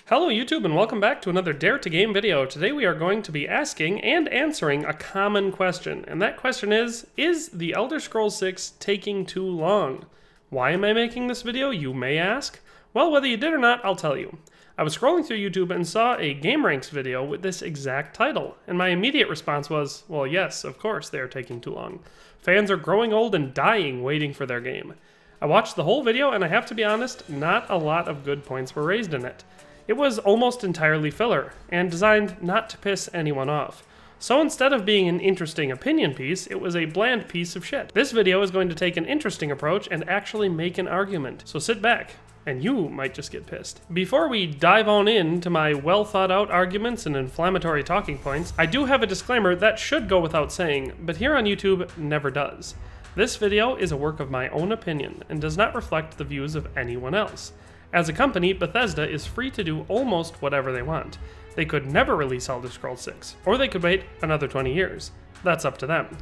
Hello YouTube and welcome back to another Dare to Game video. Today we are going to be asking and answering a common question, and that question is The Elder Scrolls 6 taking too long? Why am I making this video, you may ask? Well, whether you did or not, I'll tell you. I was scrolling through YouTube and saw a GameRanks video with this exact title, and my immediate response was, well yes, of course they are taking too long. Fans are growing old and dying waiting for their game. I watched the whole video and I have to be honest, not a lot of good points were raised in it. It was almost entirely filler, and designed not to piss anyone off. So instead of being an interesting opinion piece, it was a bland piece of shit. This video is going to take an interesting approach and actually make an argument, so sit back, and you might just get pissed. Before we dive on into my well thought out arguments and inflammatory talking points, I do have a disclaimer that should go without saying, but here on YouTube never does. This video is a work of my own opinion, and does not reflect the views of anyone else. As a company, Bethesda is free to do almost whatever they want. They could never release Elder Scrolls 6, or they could wait another 20 years. That's up to them.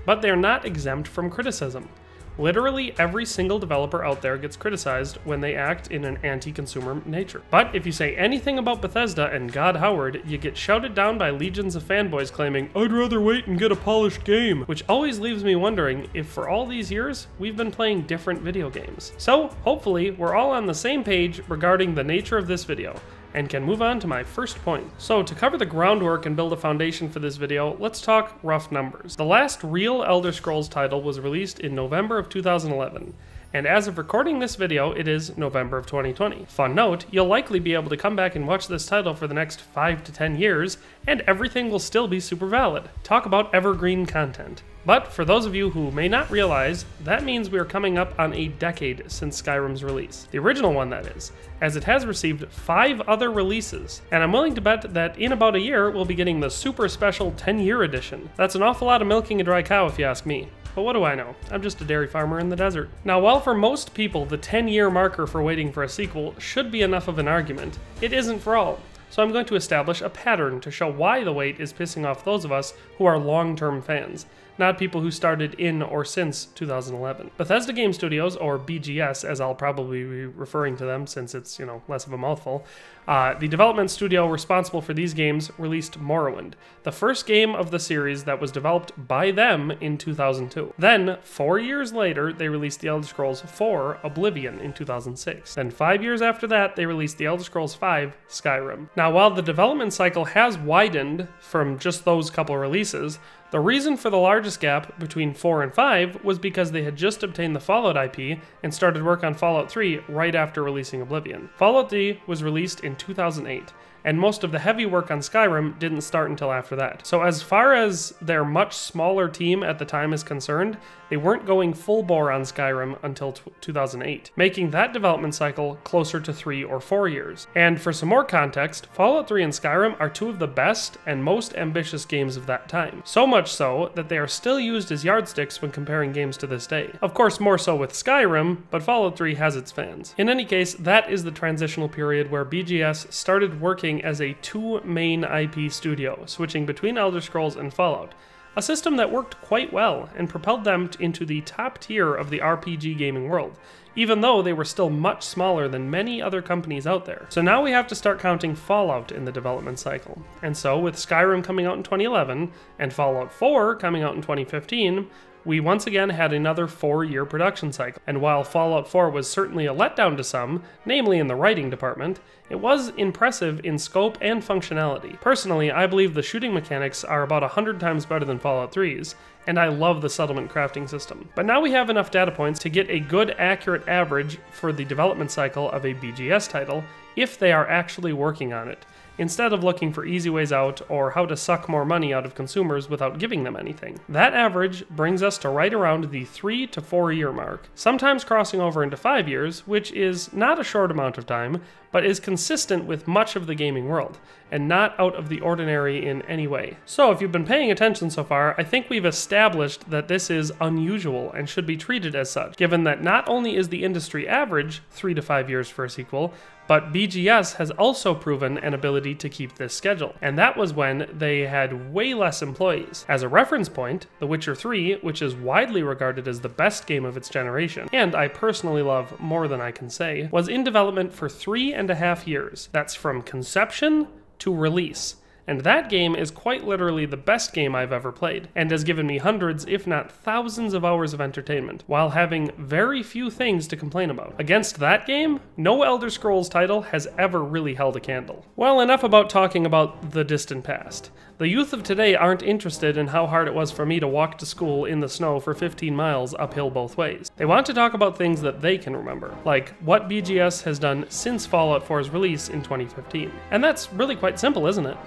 But they're not exempt from criticism. Literally every single developer out there gets criticized when they act in an anti-consumer nature. But if you say anything about Bethesda and God Howard, you get shouted down by legions of fanboys claiming, "I'd rather wait and get a polished game," which always leaves me wondering if for all these years, we've been playing different video games. So hopefully we're all on the same page regarding the nature of this video, and can move on to my first point. So to cover the groundwork and build a foundation for this video, let's talk rough numbers. The last real Elder Scrolls title was released in November of 2011, and as of recording this video, it is November of 2020. Fun note, you'll likely be able to come back and watch this title for the next 5 to 10 years, and everything will still be super valid. Talk about evergreen content. But for those of you who may not realize, that means we are coming up on a decade since Skyrim's release. The original one, that is, as it has received 5 other releases. And I'm willing to bet that in about a year, we'll be getting the super special 10-year edition. That's an awful lot of milking a dry cow if you ask me. But what do I know? I'm just a dairy farmer in the desert. Now, while for most people the 10-year marker for waiting for a sequel should be enough of an argument, it isn't for all. So I'm going to establish a pattern to show why the wait is pissing off those of us who are long-term fans, not people who started in or since 2011. Bethesda Game Studios, or BGS as I'll probably be referring to them since it's, less of a mouthful, the development studio responsible for these games released Morrowind, the first game of the series that was developed by them in 2002. Then, 4 years later, they released The Elder Scrolls 4 Oblivion in 2006. Then 5 years after that, they released The Elder Scrolls 5 Skyrim. Now, while the development cycle has widened from just those couple releases, the reason for the largest gap between 4 and 5 was because they had just obtained the Fallout IP and started work on Fallout 3 right after releasing Oblivion. Fallout 3 was released in 2008, and most of the heavy work on Skyrim didn't start until after that. So as far as their much smaller team at the time is concerned, they weren't going full bore on Skyrim until 2008, making that development cycle closer to 3 or 4 years. And for some more context, Fallout 3 and Skyrim are 2 of the best and most ambitious games of that time. So much so that they are still used as yardsticks when comparing games to this day. Of course, more so with Skyrim, but Fallout 3 has its fans. In any case, that is the transitional period where BGS started working as a 2 main IP studio, switching between Elder Scrolls and Fallout. A system that worked quite well and propelled them into the top tier of the RPG gaming world, even though they were still much smaller than many other companies out there. So now we have to start counting Fallout in the development cycle. And so with Skyrim coming out in 2011 and Fallout 4 coming out in 2015, we once again had another 4-year production cycle. And while Fallout 4 was certainly a letdown to some, namely in the writing department, it was impressive in scope and functionality. Personally, I believe the shooting mechanics are about 100 times better than Fallout 3's, and I love the settlement crafting system. But now we have enough data points to get a good, accurate average for the development cycle of a BGS title, if they are actually working on it, instead of looking for easy ways out or how to suck more money out of consumers without giving them anything. That average brings us to right around the 3 to 4 year mark, sometimes crossing over into 5 years, which is not a short amount of time, but is consistent with much of the gaming world, and not out of the ordinary in any way. So if you've been paying attention so far, I think we've established that this is unusual and should be treated as such, given that not only is the industry average 3 to 5 years for a sequel, but BGS has also proven an ability to keep this schedule, and that was when they had way less employees. As a reference point, The Witcher 3, which is widely regarded as the best game of its generation, and I personally love more than I can say, was in development for 3.5 years. That's from conception to release. And that game is quite literally the best game I've ever played, and has given me hundreds, if not thousands of hours of entertainment, while having very few things to complain about. Against that game, no Elder Scrolls title has ever really held a candle. Well, enough about talking about the distant past. The youth of today aren't interested in how hard it was for me to walk to school in the snow for 15 miles uphill both ways. They want to talk about things that they can remember, like what BGS has done since Fallout 4's release in 2015. And that's really quite simple, isn't it?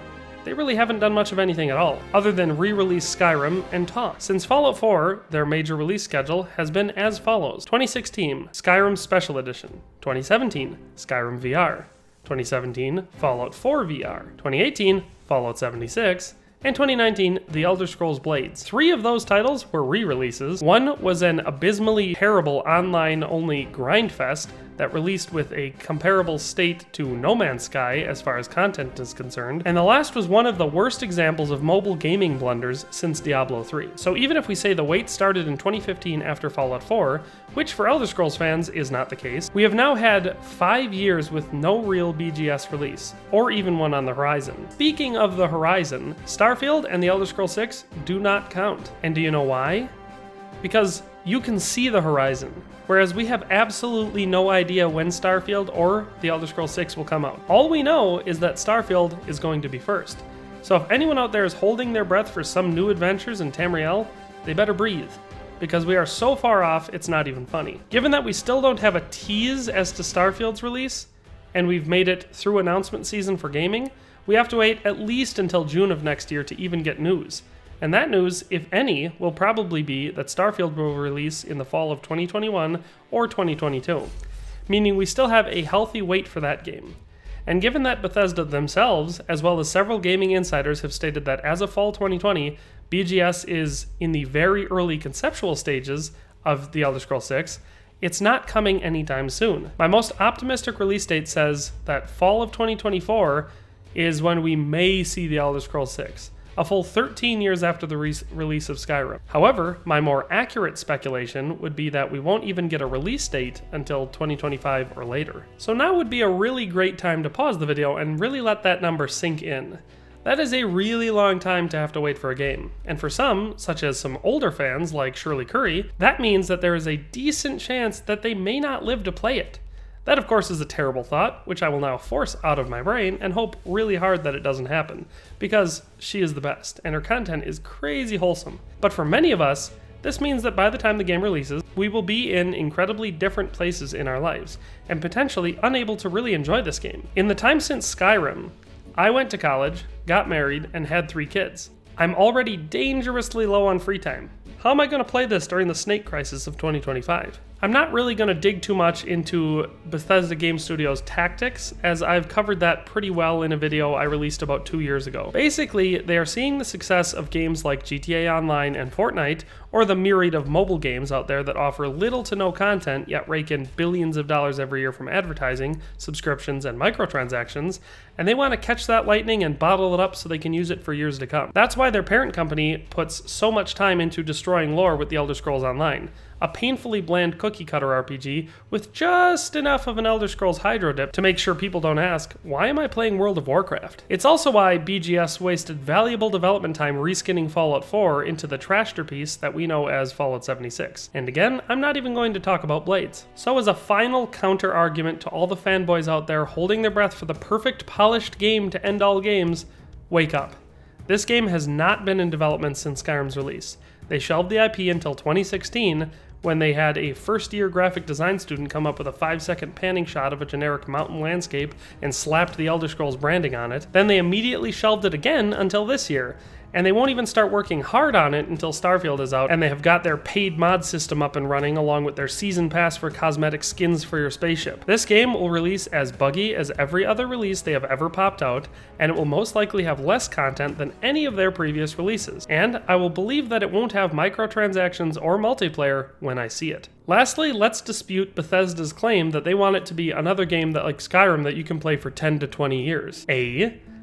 They really haven't done much of anything at all, other than re-release Skyrim and talk. Since Fallout 4, their major release schedule has been as follows. 2016, Skyrim Special Edition. 2017, Skyrim VR. 2017, Fallout 4 VR. 2018, Fallout 76. And 2019, The Elder Scrolls Blades. 3 of those titles were re-releases. One was an abysmally terrible online-only grindfest that released with a comparable state to No Man's Sky as far as content is concerned, and the last was one of the worst examples of mobile gaming blunders since Diablo 3. So even if we say the wait started in 2015 after Fallout 4, which for Elder Scrolls fans is not the case, we have now had 5 years with no real BGS release, or even one on the horizon. Speaking of the horizon, Starfield and The Elder Scrolls 6 do not count. And do you know why? Because you can see the horizon, whereas we have absolutely no idea when Starfield or The Elder Scrolls 6 will come out. All we know is that Starfield is going to be first. So if anyone out there is holding their breath for some new adventures in Tamriel, they better breathe, because we are so far off it's not even funny. Given that we still don't have a tease as to Starfield's release, and we've made it through announcement season for gaming, we have to wait at least until June of next year to even get news. And that news, if any, will probably be that Starfield will release in the fall of 2021 or 2022, meaning we still have a healthy wait for that game. And given that Bethesda themselves, as well as several gaming insiders, have stated that as of fall 2020, BGS is in the very early conceptual stages of The Elder Scrolls 6, it's not coming anytime soon. My most optimistic release date says that fall of 2024 is when we may see The Elder Scrolls 6. A full 13 years after the release of Skyrim. However, my more accurate speculation would be that we won't even get a release date until 2025 or later. So now would be a really great time to pause the video and really let that number sink in. That is a really long time to have to wait for a game. And for some, such as some older fans like Shirley Curry, that means that there is a decent chance that they may not live to play it. That, of course, is a terrible thought, which I will now force out of my brain and hope really hard that it doesn't happen, because she is the best, and her content is crazy wholesome. But for many of us, this means that by the time the game releases, we will be in incredibly different places in our lives, and potentially unable to really enjoy this game. In the time since Skyrim, I went to college, got married, and had 3 kids. I'm already dangerously low on free time. How am I going to play this during the snake crisis of 2025? I'm not really going to dig too much into Bethesda Game Studios' tactics, as I've covered that pretty well in a video I released about 2 years ago. Basically, they are seeing the success of games like GTA Online and Fortnite, or the myriad of mobile games out there that offer little to no content, yet rake in billions of dollars every year from advertising, subscriptions, and microtransactions, and they want to catch that lightning and bottle it up so they can use it for years to come. That's why their parent company puts so much time into destroying lore with The Elder Scrolls Online, a painfully bland cookie-cutter RPG with just enough of an Elder Scrolls hydro dip to make sure people don't ask, why am I playing World of Warcraft? It's also why BGS wasted valuable development time reskinning Fallout 4 into the trashterpiece that we know as Fallout 76. And again, I'm not even going to talk about Blades. So as a final counter-argument to all the fanboys out there holding their breath for the perfect polished game to end all games, wake up. This game has not been in development since Skyrim's release. They shelved the IP until 2016, when they had a first-year graphic design student come up with a 5-second panning shot of a generic mountain landscape and slapped the Elder Scrolls branding on it. Then they immediately shelved it again until this year. and they won't even start working hard on it until Starfield is out and they have got their paid mod system up and running along with their season pass for cosmetic skins for your spaceship. This game will release as buggy as every other release they have ever popped out, and it will most likely have less content than any of their previous releases, and I will believe that it won't have microtransactions or multiplayer when I see it. Lastly, let's dispute Bethesda's claim that they want it to be another game that like Skyrim that you can play for 10 to 20 years.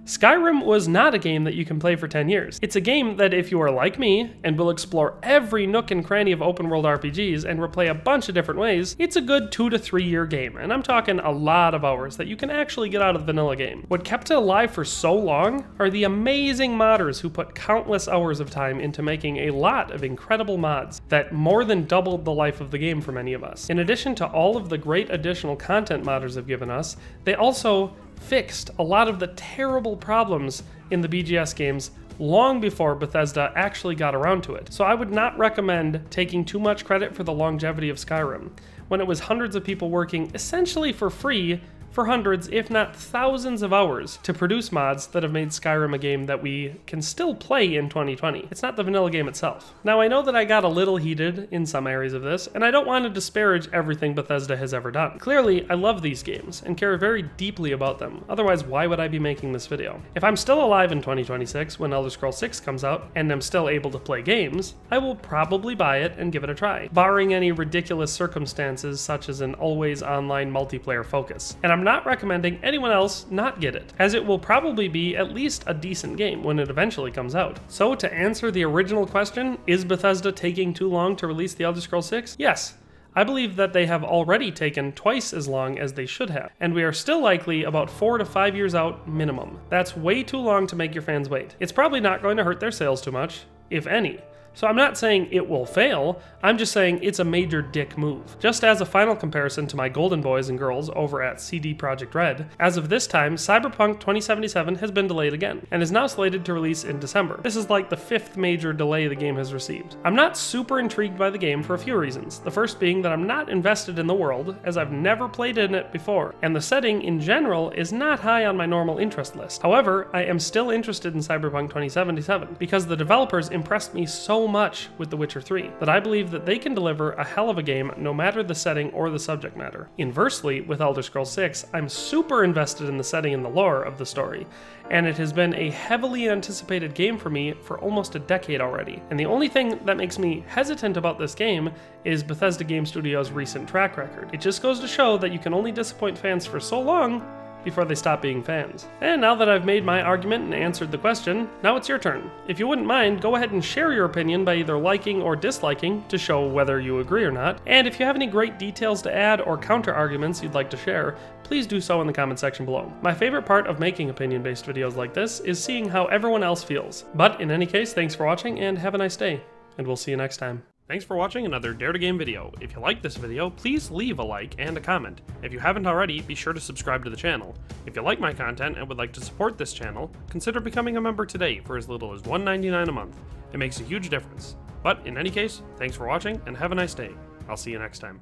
Skyrim was not a game that you can play for 10 years. It's a game that if you are like me and will explore every nook and cranny of open world RPGs and replay a bunch of different ways, it's a good 2 to 3 year game, and I'm talking a lot of hours that you can actually get out of the vanilla game. What kept it alive for so long are the amazing modders who put countless hours of time into making a lot of incredible mods that more than doubled the life of the game for many of us. In addition to all of the great additional content modders have given us, they also fixed a lot of the terrible problems in the BGS games long before Bethesda actually got around to it. So I would not recommend taking too much credit for the longevity of Skyrim, when it was hundreds of people working essentially for free for hundreds, if not thousands of hours to produce mods that have made Skyrim a game that we can still play in 2020. It's not the vanilla game itself. Now, I know that I got a little heated in some areas of this, and I don't want to disparage everything Bethesda has ever done. Clearly, I love these games and care very deeply about them. Otherwise, why would I be making this video? If I'm still alive in 2026 when Elder Scrolls 6 comes out, and I'm still able to play games, I will probably buy it and give it a try, barring any ridiculous circumstances such as an always online multiplayer focus. And I'm not recommending anyone else not get it, as it will probably be at least a decent game when it eventually comes out. So to answer the original question, is Bethesda taking too long to release The Elder Scrolls 6? Yes. I believe that they have already taken twice as long as they should have, and we are still likely about 4 to 5 years out minimum. That's way too long to make your fans wait. It's probably not going to hurt their sales too much, if any. So I'm not saying it will fail, I'm just saying it's a major dick move. Just as a final comparison to my golden boys and girls over at CD Projekt Red, as of this time, Cyberpunk 2077 has been delayed again, and is now slated to release in December. This is like the 5th major delay the game has received. I'm not super intrigued by the game for a few reasons, the first being that I'm not invested in the world, as I've never played in it before, and the setting in general is not high on my normal interest list. However, I am still interested in Cyberpunk 2077, because the developers impressed me so much with The Witcher 3 that I believe that they can deliver a hell of a game no matter the setting or the subject matter. Inversely, with Elder Scrolls 6, I'm super invested in the setting and the lore of the story, and it has been a heavily anticipated game for me for almost a decade already. And the only thing that makes me hesitant about this game is Bethesda Game Studios' recent track record. It just goes to show that you can only disappoint fans for so long before they stop being fans. And now that I've made my argument and answered the question, now it's your turn. If you wouldn't mind, go ahead and share your opinion by either liking or disliking to show whether you agree or not. And if you have any great details to add or counter arguments you'd like to share, please do so in the comment section below. My favorite part of making opinion-based videos like this is seeing how everyone else feels. But in any case, thanks for watching and have a nice day, and we'll see you next time. Thanks for watching another Dare to Game video. If you liked this video, please leave a like and a comment. If you haven't already, be sure to subscribe to the channel. If you like my content and would like to support this channel, consider becoming a member today for as little as $1.99 a month. It makes a huge difference. But in any case, thanks for watching and have a nice day. I'll see you next time.